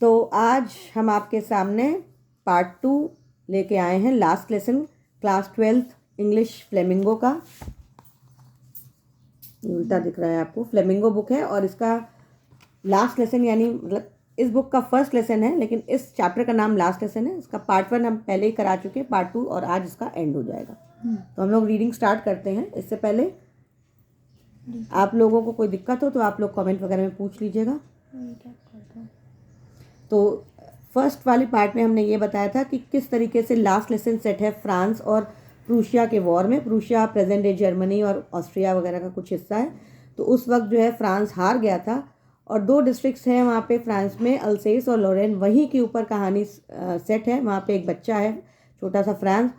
तो आज हम आपके सामने पार्ट 2 लेके आए हैं, last lesson class 12th English flamingo का। उल्टा दिख रहा है आपको, फ्लेमिंगो बुक है और इसका लास्ट लेसन यानी मतलब इस बुक का फर्स्ट लेसन है, लेकिन इस चैप्टर का नाम लास्ट लेसन है। इसका पार्ट 1 हम पहले ही करा चुके हैं, पार्ट 2 और आज इसका एंड हो जाएगा। तो हम लोग रीडिंग स्टार्ट करते हैं। इससे पहले आप लोगों को कोई दिक्कत हो तो आप लोग कमेंट वगैरह में पूछ लीजिएगा। तो फर्स्ट वाली पार्ट में हमने ये बताया था कि किस तरीके से लास्ट लेसन सेट है फ्रांस और प्रूशिया के वॉर में। प्रूशिया प्रेजेंट डे जर्मनी और ऑस्ट्रिया वगैरह का कुछ हिस्सा है। तो उस वक्त जो है फ्रांस हार गया था और 2 डिस्ट्रिक्ट्स हैं वहाँ पे फ्रांस में, अल्सेस और लॉरेन। वहीं के ऊपर कहानी सेट है। वहाँ पे एक बच्चा है छोटा सा फ्रांस,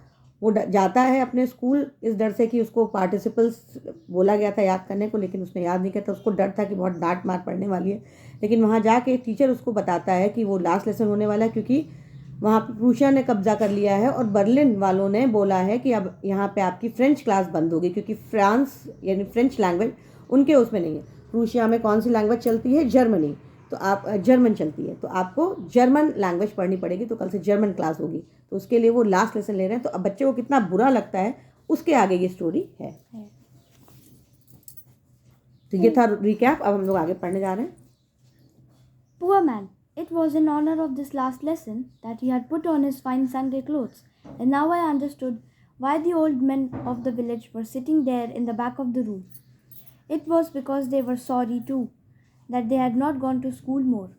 वो जाता है अपने स्कूल इस डर से कि उसको पार्टिसिपल्स बोला गया था याद करने को, लेकिन उसने याद नहीं किया था। उसको डर था कि बहुत डांट मार पड़ने वाली है, लेकिन वहाँ जाके टीचर उसको बताता है कि वो लास्ट लेसन होने वाला है, क्योंकि वहाँ पर प्रूशिया ने कब्जा कर लिया है और बर्लिन वालों ने बोला है कि अब यहाँ पे आपकी फ्रेंच क्लास बंद होगी, क्योंकि फ्रांस यानी फ्रेंच लैंग्वेज उनके उसमें नहीं है। प्रूशिया में कौन सी लैंग्वेज चलती है? जर्मनी। तो आप जर्मन चलती है, तो आपको जर्मन लैंग्वेज पढ़नी पड़ेगी। तो कल से जर्मन क्लास होगी, तो उसके लिए वो लास्ट लेसन ले रहे हैं। तो अब बच्चे को कितना बुरा लगता है, उसके आगे ये स्टोरी है। तो ये था रिकैप। अब हम लोग आगे पढ़ने जा रहे हैं। Poor man, it was in honor of this last lesson that he had put on his fine Sunday clothes, and now I understood why the old men of the village were sitting there in the back of the room. It was because they were sorry too, that they had not gone to school more.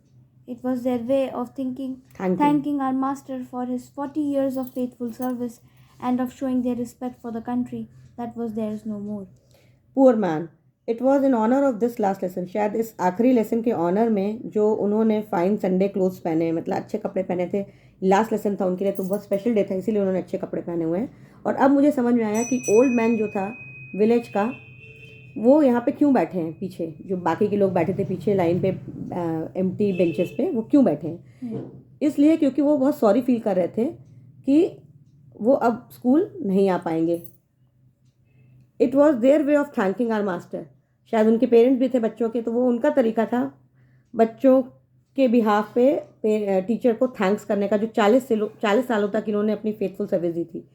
It was their way of thanking our master for his 40 years of faithful service and of showing their respect for the country that was theirs no more. Poor man, it was in honour of this last lesson. शायद इस आखिरी lesson के honour में जो उन्होंने fine Sunday clothes पहने, मतलब अच्छे कपड़े पहने थे। लास्ट लेसन था उनके लिए, तो बहुत स्पेशल डे था, इसीलिए उन्होंने अच्छे कपड़े पहने हुए हैं। और अब मुझे समझ में आया कि ओल्ड मैन जो था विलेज का, वो यहाँ पे क्यों बैठे हैं पीछे। जो बाकी के लोग बैठे थे पीछे लाइन पे एम्प्टी बेंचेस पे, वो क्यों बैठे हैं? इसलिए क्योंकि वो बहुत सॉरी फील कर रहे थे कि वो अब स्कूल नहीं आ पाएंगे। It was their way of thanking our master. शायद उनके पेरेंट्स भी थे बच्चों के, तो वो उनका तरीका था बच्चों के बिहाफ पे टीचर को थैंक्स करने का, जो 40 सालों तक इन्होंने अपनी फेथफुल सर्विस दी थी।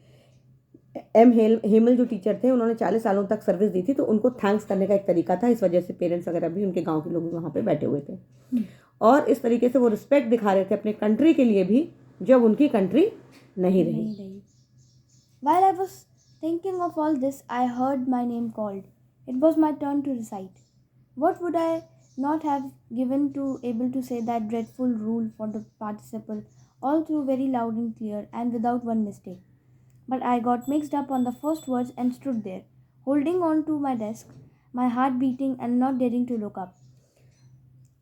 हेमल जो टीचर थे, उन्होंने 40 सालों तक सर्विस दी थी, तो उनको थैंक्स करने का एक तरीका था। इस वजह से पेरेंट्स वगैरह भी, उनके गांव के लोग भी वहाँ पे बैठे हुए थे और इस तरीके से वो रिस्पेक्ट दिखा रहे थे अपने कंट्री के लिए भी, जब उनकी कंट्री नहीं रही। While I was thinking of all this, I heard my name called. It was my turn to recite. What would I not have given to able to say that dreadful rule for the participle all through very loud and clear and without one mistake? But I got mixed up on the first words and stood there, holding on to my desk, my heart beating and not daring to look up.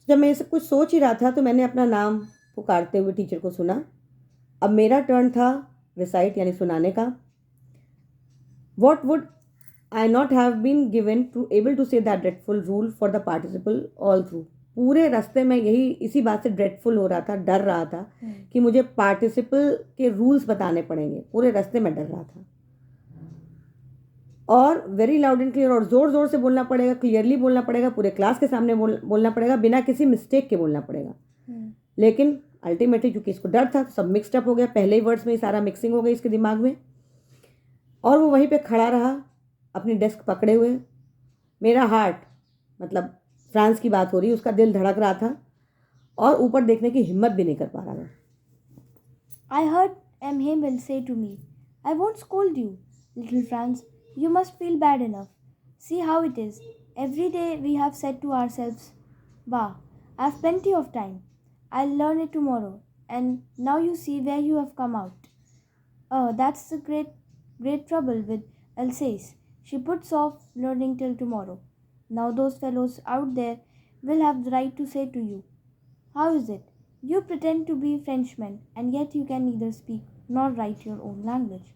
जब मैं सब कुछ सोच ही रहा था, तो मैंने अपना नाम पुकारते हुए टीचर को सुना। अब मेरा टर्न था रिसाइट यानी सुनाने का। What would I not have been given to able to say that dreadful rule for the participle all through? पूरे रास्ते में यही इसी बात से ड्रेडफुल हो रहा था, डर रहा था कि मुझे पार्टिसिपल के रूल्स बताने पड़ेंगे। पूरे रास्ते में डर रहा था। और वेरी लाउड एंड क्लियर, और ज़ोर ज़ोर से बोलना पड़ेगा, क्लियरली बोलना पड़ेगा, पूरे क्लास के सामने बोलना पड़ेगा, बिना किसी मिस्टेक के बोलना पड़ेगा। लेकिन अल्टीमेटली चूंकि इसको डर था, तो सब मिक्सड अप हो गया। पहले ही वर्ड्स में ही सारा मिक्सिंग हो गई इसके दिमाग में, और वो वहीं पे खड़ा रहा अपनी डेस्क पकड़े हुए। मेरा हार्ट, मतलब फ्रांस की बात हो रही, उसका दिल धड़क रहा था और ऊपर देखने की हिम्मत भी नहीं कर पा रहा था। I heard M. Hamel say to me, I won't scold you, little Franz. You must feel bad enough. See how it is. Every day we have said to ourselves, Bah, I have plenty of time. I'll learn it tomorrow. And now you see where you have come out. That's the great trouble with Alsace. She puts off learning till tomorrow. Now those fellows out there will have the right to say to you, how is it? You pretend to be Frenchmen, and yet you can neither speak nor write your own language.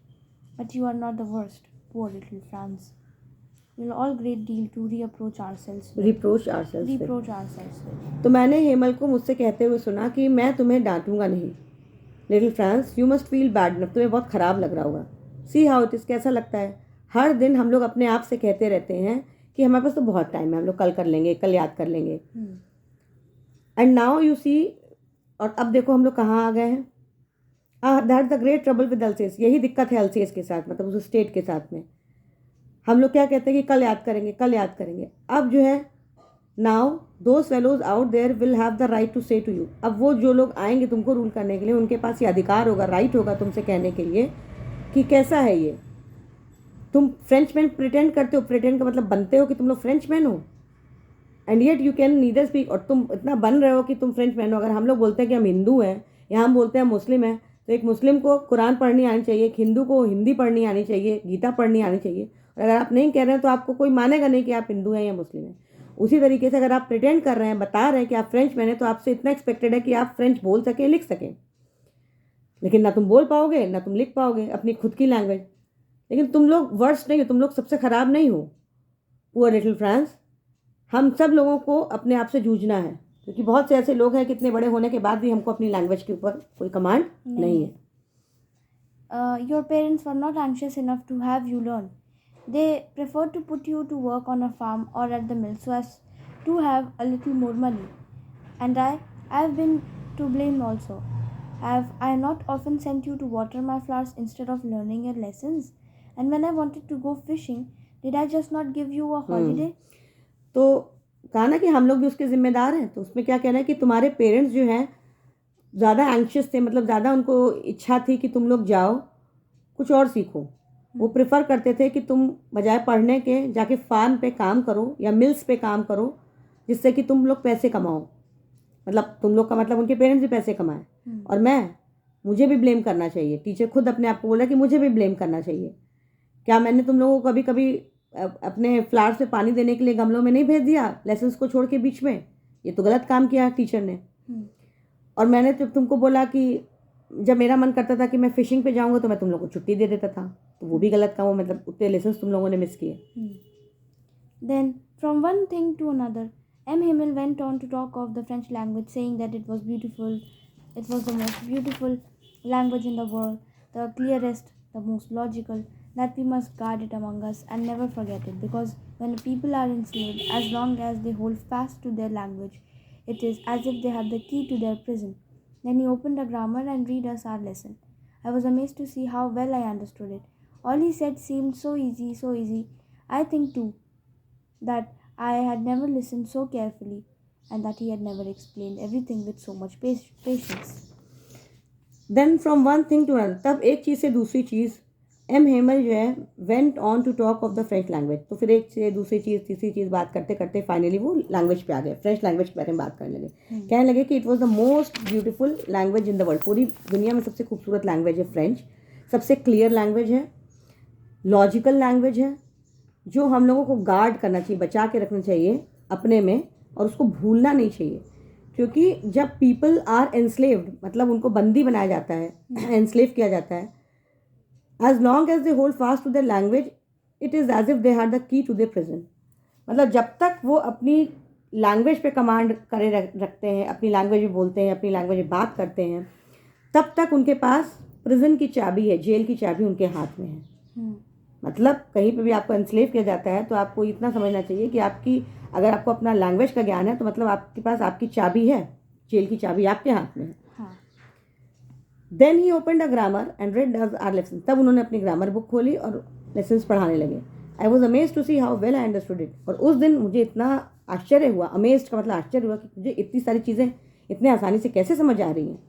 But you are not the worst, poor little Franz. We'll all great deal to reproach ourselves with. तो मैंने हेमल को मुझसे कहते हुए सुना कि मैं तुम्हें डांटूंगा नहीं। Little France, you must feel bad enough. तुम्हें बहुत ख़राब लग रहा होगा। सी हाउ इट इज़, कैसा लगता है। हर दिन हम लोग अपने आप से कहते रहते हैं कि हमारे पास तो बहुत टाइम है, हम लोग कल कर लेंगे, कल याद कर लेंगे। एंड नाउ यू सी और अब देखो हम लोग कहाँ आ गए हैं। That the great trouble with अल्सेस, यही दिक्कत है अल्सेस के साथ, मतलब उस स्टेट के साथ में। हम लोग क्या कहते हैं कि कल याद करेंगे, कल याद करेंगे। अब जो है now those fellows out there will have the right to say to you, अब वो जो लोग आएंगे तुमको रूल करने के लिए, उनके पास ये अधिकार होगा, राइट होगा तुमसे कहने के लिए कि कैसा है ये। तुम फ्रेंचमैन प्रिटेंड करते हो, प्रिटेंड का मतलब बनते हो कि तुम लोग फ्रेंचमैन हो, and yet you can neither speak, और तुम इतना बन रहे हो कि तुम फ्रेंचमैन हो। अगर हम लोग बोलते हैं कि हम हिंदू हैं या हम बोलते हैं मुस्लिम हैं, तो एक मुस्लिम को कुरान पढ़नी आनी चाहिए, एक हिंदू को हिंदी पढ़नी आनी चाहिए, गीता पढ़नी आनी चाहिए। और अगर आप नहीं कह रहे हैं तो आपको कोई मानेगा नहीं कि आप हिंदू हैं या मुस्लिम हैं। उसी तरीके से अगर आप प्रिटेंड कर रहे हैं, बता रहे हैं कि आप फ्रेंचमैन हैं, तो आपसे इतना एक्सपेक्टेड है कि आप फ्रेंच बोल सकें, लिख सकें। लेकिन ना तुम बोल पाओगे ना तुम लिख पाओगे अपनी खुद की लैंग्वेज। लेकिन तुम लोग वर्स्ट नहीं हो, तुम लोग सबसे ख़राब नहीं हो। पुअर लिटिल फ्रांस, हम सब लोगों को अपने आप से जूझना है, क्योंकि बहुत से ऐसे लोग हैं कि इतने बड़े होने के बाद भी हमको अपनी लैंग्वेज के ऊपर कोई कमांड नहीं है। Your parents were not anxious enough to have you learn. They preferred to put you to work on a farm or at the mill so as to have a little more money. And I've been to blame also. I not often sent you to water my flowers instead of learning your lessons? And when I wanted to go fishing, did I just not give you a holiday? तो कहा ना कि हम लोग भी उसके जिम्मेदार हैं। तो उसमें क्या कहना है कि तुम्हारे पेरेंट्स जो हैं ज़्यादा एंक्शियस थे, मतलब ज़्यादा उनको इच्छा थी कि तुम लोग जाओ कुछ और सीखो। वो प्रेफर करते थे कि तुम बजाय पढ़ने के जाके फार्म पे काम करो या मिल्स पे काम करो, जिससे कि तुम लोग पैसे कमाओ। मतलब तुम लोग का मतलब उनके पेरेंट्स भी पैसे कमाए। और मुझे भी ब्लेम करना चाहिए। टीचर खुद अपने आप को बोला कि मुझे भी ब्लेम करना चाहिए। क्या मैंने तुम लोगों को कभी कभी अपने फ्लावर्स में पानी देने के लिए गमलों में नहीं भेज दिया लेसन्स को छोड़ के बीच में? ये तो गलत काम किया टीचर ने। और मैंने जब तुमको बोला कि जब मेरा मन करता था कि मैं फिशिंग पे जाऊंगा तो मैं तुम लोगों को छुट्टी दे देता था, तो वो भी गलत काम हो, मतलब उतने लेसन्स तुम लोगों ने मिस किए। Then, from one thing to another, M. Himmel went on to talk of the French language, saying that it was beautiful. It was the most beautiful language in the world, the clearest, the most logical, that we must guard it among us and never forget it. Because when people are enslaved, as long as they hold fast to their language, it is as if they have the key to their prison. Then he opened a grammar and read us our lesson. I was amazed to see how well I understood it. All he said seemed so easy, so easy. I think too that I had never listened so carefully and that he had never explained everything with so much patience. Then from one thing to another, तब एक चीज़ से दूसरी चीज़ M Hamel जो है went on to talk of the French language. तो फिर एक से दूसरी चीज़ तीसरी चीज़ बात करते करते फाइनली वो लैंग्वेज पे आ गए, फ्रेंच लैंग्वेज के बारे में बात करने लगे। कहने लगे कि it was the most beautiful language in the world, पूरी दुनिया में सबसे खूबसूरत लैंग्वेज है फ्रेंच, सबसे क्लियर लैंग्वेज है, लॉजिकल लैंग्वेज है, जो हम लोगों को गार्ड करना चाहिए, बचा के रखना चाहिए अपने में, और उसको भूलना नहीं चाहिए। क्योंकि जब पीपल आर एनस्लेव्ड, मतलब उनको बंदी बनाया जाता है, एनस्लेव किया जाता है, as long as they hold fast to their language it is as if they had the key to their prison. मतलब जब तक वो अपनी लैंग्वेज पे कमांड करे रखते हैं, अपनी लैंग्वेज में बोलते हैं, अपनी लैंग्वेज में बात करते हैं, तब तक उनके पास प्रिजन की चाबी है, जेल की चाबी उनके हाथ में है। मतलब कहीं पे भी आपको एनस्लेव किया जाता है तो आपको इतना समझना चाहिए कि आपकी, अगर आपको अपना लैंग्वेज का ज्ञान है तो मतलब आपके पास आपकी चाबी है, जेल की चाबी आपके हाथ में है। Then he opened a grammar and read our lesson, तब उन्होंने अपनी ग्रामर बुक खोली और लेसन्स पढ़ाने लगे। I was amazed to see how well I understood it, और उस दिन मुझे इतना आश्चर्य हुआ, अमेज्ड का मतलब आश्चर्य हुआ, कि मुझे इतनी सारी चीज़ें इतने आसानी से कैसे समझ आ रही हैं।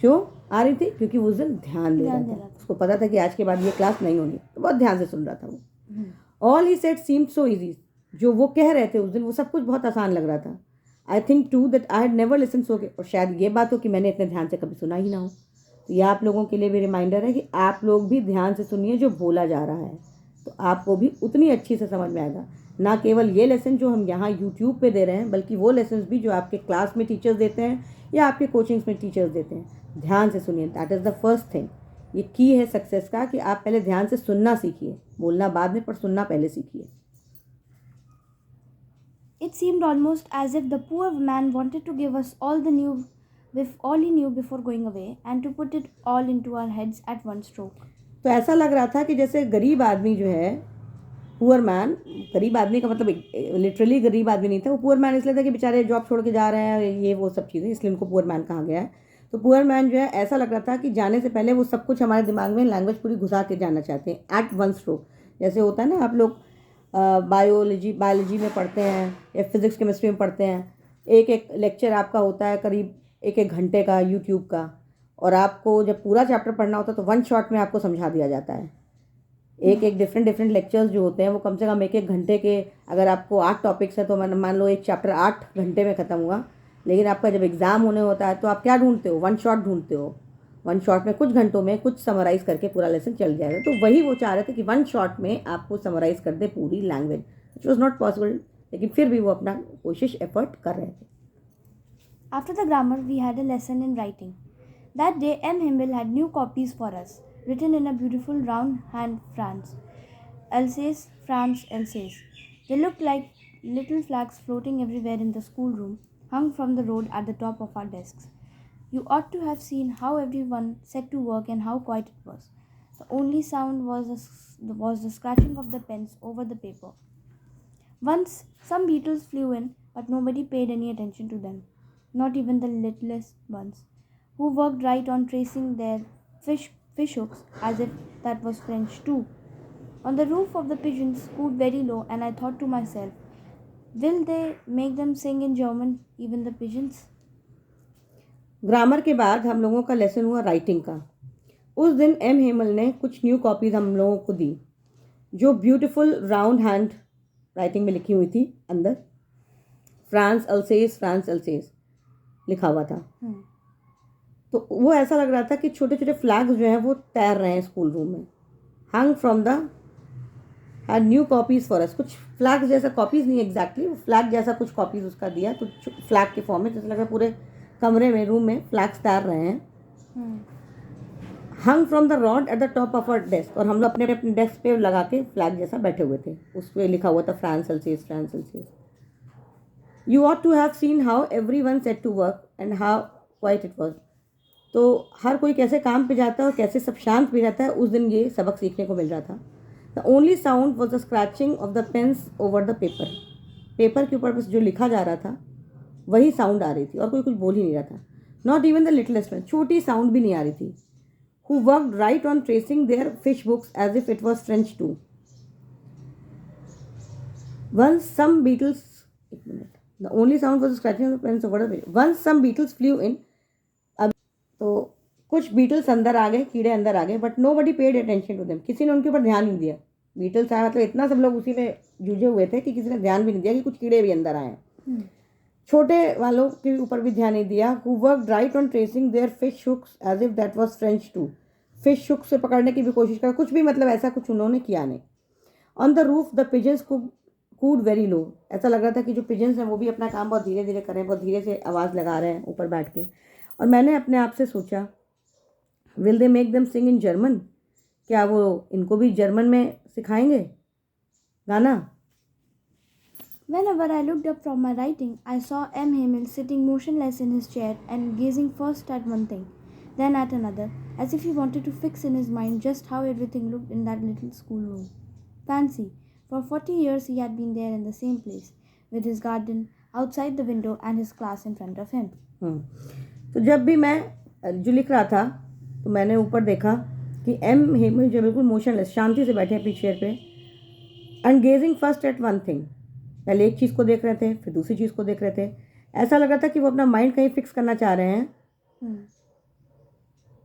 क्यों आ रही थी? क्योंकि उस दिन ध्यान दे रहा था, उसको पता था कि आज के बाद ये क्लास नहीं होनी, तो बहुत ध्यान से सुन रहा था वो। All he said seemed so easy, जो वो कह रहे थे उस दिन वो सब कुछ बहुत आसान लग रहा था। I think too that I had never listen so, और शायद ये बात हो कि मैंने इतने ध्यान से कभी सुना ही ना हो। तो ये आप लोगों के लिए भी रिमाइंडर है कि आप लोग भी ध्यान से सुनिए जो बोला जा रहा है, तो आपको भी उतनी अच्छी से समझ में आएगा। ना केवल ये लेसन जो हम यहाँ यूट्यूब पे दे रहे हैं, बल्कि वो लेसन्स भी जो आपके क्लास में टीचर्स देते हैं या आपके कोचिंग्स में टीचर्स देते हैं। ध्यान से सुनिए, that is the first thing. ये की है सक्सेस का कि आप पहले ध्यान से सुनना सीखिए, बोलना बाद में, पर सुनना पहले सीखिए। It seemed almost as if the poor man wanted to give us all he knew before going away and to put it all into our heads at one stroke. तो ऐसा लग रहा था कि जैसे गरीब आदमी जो है पुअर मैन, गरीब आदमी का मतलब लिटरली गरीब आदमी नहीं था, वो पुअर मैन इसलिए था कि बेचारे जॉब छोड़ के जा रहे हैं, ये वो सब चीज़ें, इसलिए उनको पुअर मैन कहा गया है। तो पुअर मैन जो है, ऐसा लग रहा था कि जाने से पहले वो सब कुछ हमारे दिमाग में लैंग्वेज पूरी घुसा के जाना चाहते हैं एट वन स्ट्रोक। जैसे होता है ना, आप लोग बायोलॉजी में पढ़ते हैं या फिजिक्स केमिस्ट्री में पढ़ते हैं, एक एक लेक्चर आपका होता है करीब एक एक घंटे का यूट्यूब का, और आपको जब पूरा चैप्टर पढ़ना होता है तो वन शॉट में आपको समझा दिया जाता है। एक एक डिफरेंट लेक्चर्स जो होते हैं वो कम से कम एक एक घंटे के, अगर आपको 8 टॉपिक्स है तो मान लो एक चैप्टर 8 घंटे में ख़त्म हुआ। लेकिन आपका जब एग्ज़ाम होने होता है तो आप क्या ढूंढते हो, वन शॉट ढूंढते हो। वन शॉट में कुछ घंटों में कुछ समराइज़ करके पूरा लेसन चल जाएगा। तो वही वो चाह रहे थे कि वन शॉट में आपको समराइज़ कर दे पूरी language, which was not possible, लेकिन फिर भी वो अपना कोशिश एफर्ट कर रहे थे। After the grammar, we had a lesson in writing. That day, M. Himmel had new copies for us, written in a beautiful round hand France. Alsace, France, Alsace. They looked like little flags floating everywhere in the schoolroom, hung from the road at the top of our desks. You ought to have seen how everyone set to work and how quiet it was. The only sound was the scratching of the pens over the paper. Once, some beetles flew in, but nobody paid any attention to them, not even the littlest ones, who worked right on tracing their fish hooks as if that was French too. On the roof of the pigeons cooed very low, and I thought to myself, will they make them sing in German, even the pigeons? Grammar के बाद हम लोगों का lesson हुआ writing का। उस दिन M Hemal ने कुछ न्यू कॉपीज़ हम लोगों को दी, जो ब्यूटीफुल राउंड हैंड राइटिंग में लिखी हुई थी। अंदर फ्रांस अल्सेस लिखा हुआ था। तो वो ऐसा लग रहा था कि छोटे छोटे फ्लैग्स जो हैं वो तैर रहे हैं स्कूल रूम में। Hung from the head new copies for us, कुछ फ्लैग्स जैसा, कॉपीज़ नहीं एग्जैक्टली, फ्लैग जैसा कुछ कॉपीज़ उसका दिया, तो फ्लैग के फॉर्म में, जैसे लग रहा है पूरे कमरे में, रूम में फ्लैग्स तैर रहे हैं। Hung from the rod at the top of our desk, और हम लोग अपने अपने डेस्क पे लगा के फ्लैग जैसा बैठे हुए थे, उस पर लिखा हुआ था France Alsace. You ought to have seen how every one set to work and how quiet it was. तो हर कोई कैसे काम पे जाता है और कैसे सब शांत भी रहता है, उस दिन ये सबक सीखने को मिल रहा था। The only sound was the scratching of the pens over the paper के ऊपर बस जो लिखा जा रहा था वही साउंड आ रही थी, और कोई कुछ बोल ही नहीं रहा था। Not even the littlest man, छोटी साउंड भी नहीं आ रही थी। Who worked right on tracing their fish books as if it was French too. Once some beetles, एक minute, the only sound was the scratching of the pens over the page. Once some beetles flew in, अब तो कुछ Beatles अंदर आ गए, कीड़े अंदर आ गए, but nobody paid attention to them, किसी ने उनके ऊपर ध्यान नहीं दिया। बीटल्स आए मतलब इतना सब लोग उसी में जूझे हुए थे कि किसी ने ध्यान भी नहीं दिया कि कुछ कीड़े भी अंदर आए। छोटे वालों के ऊपर भी ध्यान नहीं दिया। Who worked right on tracing their fish hooks as if that was French too, fish hook से पकड़ने की भी कोशिश करा, कुछ भी मतलब ऐसा कुछ उन्होंने किया नहीं। On the roof the pigeons cooed very low, ऐसा लग रहा था कि जो पिजन्स हैं वो भी अपना काम बहुत धीरे धीरे कर रहे हैं, बहुत धीरे से आवाज़ लगा रहे हैं ऊपर बैठ के। और मैंने अपने आप से सोचा, will they make them sing in German, क्या वो इनको भी जर्मन में सिखाएंगे गाना। Whenever I looked up from my writing, I saw M. Hamill sitting motionless in his chair and gazing first at one thing, then at another, as if he wanted to fix in his mind just how everything looked in that little schoolroom. Fancy, for 40 years he had been there in the same place, with his garden outside the window and his class in front of him. तो जब भी मैं जो लिख रहा था तो मैंने ऊपर देखा कि एम हेमिल जो बिल्कुल मोशनलेस शांति से बैठे अपनी चेयर पे, and gazing first at one thing, पहले एक चीज़ को देख रहे थे, फिर दूसरी चीज़ को देख रहे थे। ऐसा लग रहा था कि वो अपना माइंड कहीं फिक्स करना चाह रहे हैं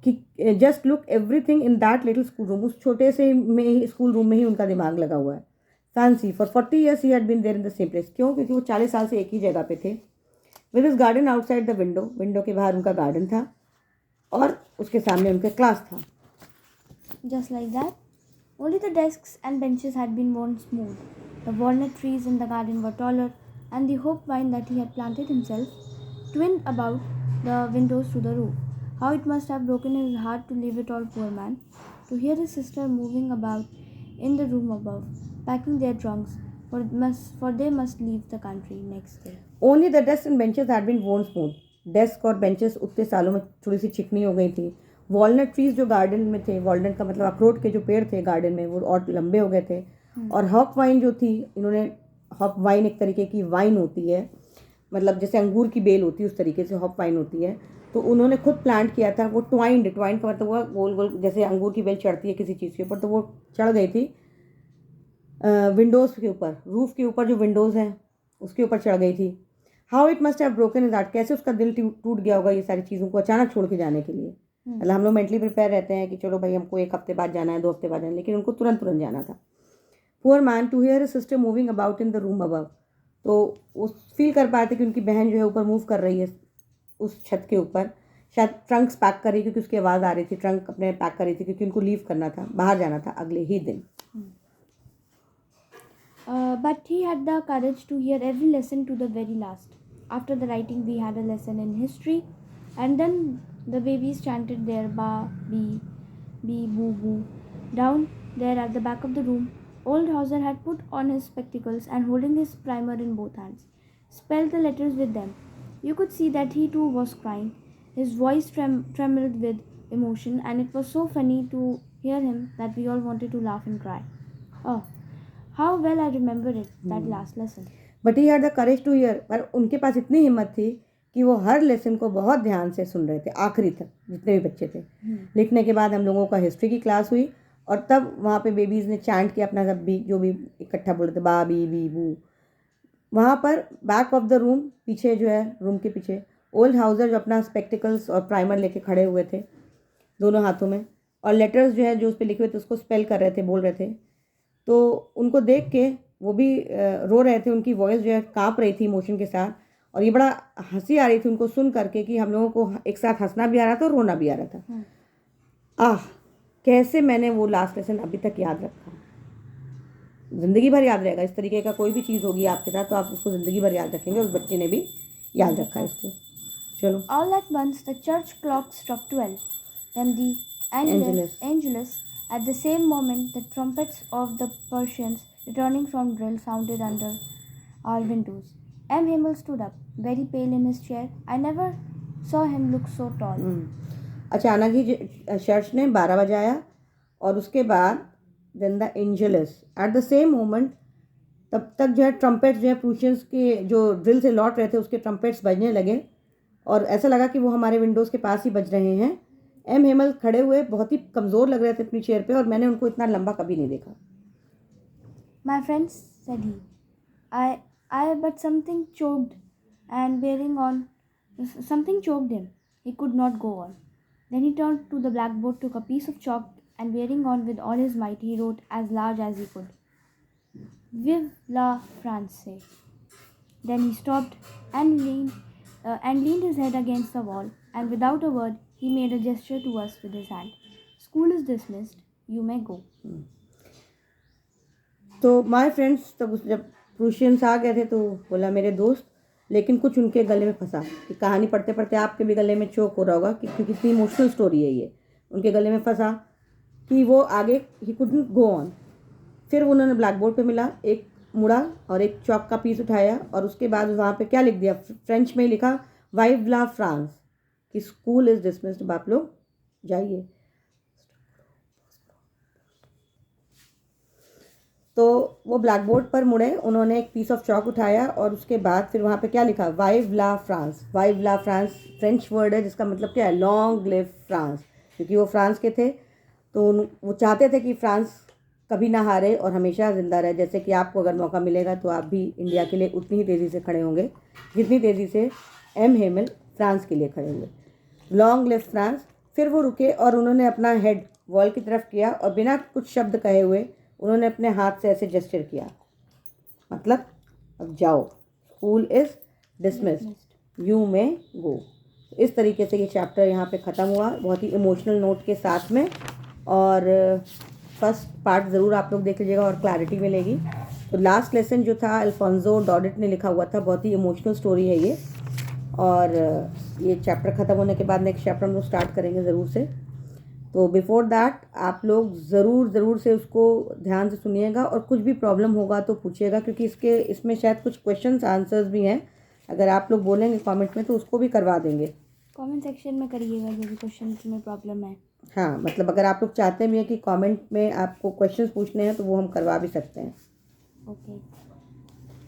कि just look everything in that little school room, उस छोटे से में ही स्कूल रूम में ही उनका दिमाग लगा हुआ है। Fancy, for 40 years he had been there in the same place. क्यों? क्योंकि वो 40 साल से एक ही जगह पे थे। With his garden outside the window, window के बाहर उनका गार्डन था और उसके सामने उनका क्लास था। Just like that, only the desks and benches had been worn smooth. The walnut trees in the garden were taller, and the hope vine that he had planted himself twined about the windows to the roof. How it must have broken his heart to leave it all, poor man, to hear his sister moving about in the room above, packing their trunks, for they must leave the country next day. Only the desks and benches had been worn smooth. Desk और benches उतने सालों में थोड़ी सी चिकनी हो गई थी। Walnut trees जो गार्डन में थे, वॉलनट का मतलब अखरोट के जो पेड़ थे गार्डन में, वो और लंबे हो गए थे, और हॉप वाइन जो थी, इन्होंने हॉप वाइन एक तरीके की वाइन होती है, मतलब जैसे अंगूर की बेल होती है उस तरीके से हॉप वाइन होती है, तो उन्होंने खुद प्लांट किया था। वो ट्वाइंड का मतलब हुआ गोल गोल, जैसे अंगूर की बेल चढ़ती है किसी चीज़ के ऊपर, तो वो चढ़ गई थी विंडोज़ के ऊपर, रूफ़ के ऊपर जो विंडोज़ हैं उसके ऊपर चढ़ गई थी। How it must have broken his heart, कैसे उसका दिल टूट गया होगा ये सारी चीज़ों को अचानक छोड़ के जाने के लिए। मतलब हम लोग मेंटली प्रिपेयर रहते हैं कि चलो भाई हमको 1 हफ्ते बाद जाना है, 2 हफ्ते बाद जाना है, लेकिन उनको तुरंत जाना था। Poor man to hear his sister moving about in the room above, तो वो फील कर पाए थे कि उनकी बहन जो है ऊपर मूव कर रही है उस छत के ऊपर, शायद ट्रंक्स पैक कर रही क्योंकि उसकी आवाज़ आ रही थी, ट्रंक अपने पैक कर रही थी क्योंकि उनको लीव करना था, बाहर जाना था अगले ही दिन। But he had the courage to hear every lesson to the very last. After the writing, we had a lesson in history, and then the babies chanted their ba, bee, bee, boo, boo. Down there at the back of the room, old Hauser had put on his spectacles and holding his primer in both hands, spelled the letters with them. You could see that he too was crying. His voice trembled with emotion, and it was so funny to hear him that we all wanted to laugh and cry. Oh, how well I remember it, that last lesson. But he had the courage to hear, पर उनके पास इतनी हिम्मत थी कि वो हर lesson को बहुत ध्यान से सुन रहे थे आखिरी तक, जितने भी बच्चे थे। लिखने के बाद हम लोगों का हिस्ट्री की क्लास हुई और तब वहाँ पे बेबीज़ ने चैंट किया अपना सब भी जो भी इकट्ठा बोल रहे थे, बा बी बी बू। वहाँ पर बैक ऑफ द रूम, पीछे जो है रूम के पीछे, ओल्ड हाउसर जो अपना स्पेक्टिकल्स और प्राइमर लेके खड़े हुए थे दोनों हाथों में, और लेटर्स जो है जो उस पर लिखे हुए थे उसको स्पेल कर रहे थे, बोल रहे थे। तो उनको देख के वो भी रो रहे थे, उनकी वॉइस जो है काँप रही थी इमोशन के साथ, और ये बड़ा हंसी आ रही थी उनको सुन करके कि हम लोगों को एक साथ हंसना भी आ रहा था और रोना भी आ रहा था। कैसे मैंने वो लास्ट लेसन अभी तक याद रखा, ज़िंदगी भर याद रहेगा। इस तरीके का कोई भी चीज़ होगी आपके साथ तो आप उसको ज़िंदगी भर याद रखेंगे, उस बच्चे ने भी याद रखा इसको। चलो। All at once the church clock struck 12. Then the Angelus. At the same moment, the trumpets of the Persians returning from drill sounded under our windows. M. Himmel stood up, very pale in his chair. I never saw him look so tall. अचानक ही church ने 12 बजाया और उसके बाद then the Angelus at the same moment, तब तक जो है ट्रम्पेट्स जो है प्रूशियंस के जो ड्रिल से लौट रहे थे उसके ट्रम्पेट्स बजने लगे और ऐसा लगा कि वो हमारे विंडोज़ के पास ही बज रहे हैं। एम हेमल खड़े हुए बहुत ही कमज़ोर लग रहे थे अपनी चेयर पे और मैंने उनको इतना लंबा कभी नहीं देखा। My friends, said he, but something choked him. He could not go on. Then he turned to the blackboard, took a piece of chalk, and bearing on with all his might, he wrote as large as he could, Vive la France. Then he stopped and leaned his head against the wall, and without a word, he made a gesture to us with his hand. School is dismissed. You may go. तो my friends, तब जब प्रूशियंस आ गए थे तो बोला मेरे दोस्त, लेकिन कुछ उनके गले में फंसा। कि कहानी पढ़ते पढ़ते आपके भी गले में चोक हो रहा होगा क्योंकि कितनी इमोशनल स्टोरी है ये। उनके गले में फंसा कि वो आगे ही कुडंट गो ऑन। फिर उन्होंने ब्लैक बोर्ड पे मिला, एक मुड़ा और एक चौक का पीस उठाया और उसके बाद वहाँ पे क्या लिख दिया, फ्रेंच में लिखा वाइव ला फ्रांस, कि स्कूल इज़ डिसमिस्ड, आप लोग जाइए। तो वो ब्लैक बोर्ड पर मुड़े, उन्होंने एक पीस ऑफ चॉक उठाया और उसके बाद फिर वहाँ पे क्या लिखा, वाइव ला फ्रांस। वाइव ला फ्रांस फ्रेंच वर्ड है जिसका मतलब क्या है, लॉन्ग लिव फ्रांस। क्योंकि वो फ्रांस के थे तो वो चाहते थे कि फ्रांस कभी ना हारे और हमेशा ज़िंदा रहे। जैसे कि आपको अगर मौका मिलेगा तो आप भी इंडिया के लिए उतनी ही तेज़ी से खड़े होंगे जितनी तेज़ी से एम हेमल फ्रांस के लिए खड़े हुए। Long live France. फिर वो रुके और उन्होंने अपना हेड वॉल की तरफ किया और बिना कुछ शब्द कहे हुए उन्होंने अपने हाथ से ऐसे जेस्चर किया, मतलब अब जाओ, school is dismissed, you may go. इस तरीके से ये चैप्टर यहाँ पे ख़त्म हुआ, बहुत ही इमोशनल नोट के साथ में। और फर्स्ट पार्ट ज़रूर आप लोग देख लीजिएगा और क्लैरिटी मिलेगी। तो लास्ट लेसन जो था अल्फोंसो डॉडेट ने लिखा हुआ था, बहुत ही इमोशनल स्टोरी है ये। और ये चैप्टर ख़त्म होने के बाद नेक्स्ट चैप्टर हम लोग स्टार्ट करेंगे ज़रूर से। तो बिफोर दैट आप लोग ज़रूर से उसको ध्यान से सुनिएगा और कुछ भी प्रॉब्लम होगा तो पूछिएगा, क्योंकि इसमें शायद कुछ क्वेश्चंस आंसर्स भी हैं। अगर आप लोग बोलेंगे कमेंट में तो उसको भी करवा देंगे। कमेंट सेक्शन में करिएगा जो भी क्वेश्चन में प्रॉब्लम है। हाँ, मतलब अगर आप लोग चाहते भी हैं कि कमेंट में आपको क्वेश्चंस पूछने हैं तो वो हम करवा भी सकते हैं. Okay.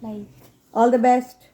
Like. All the best.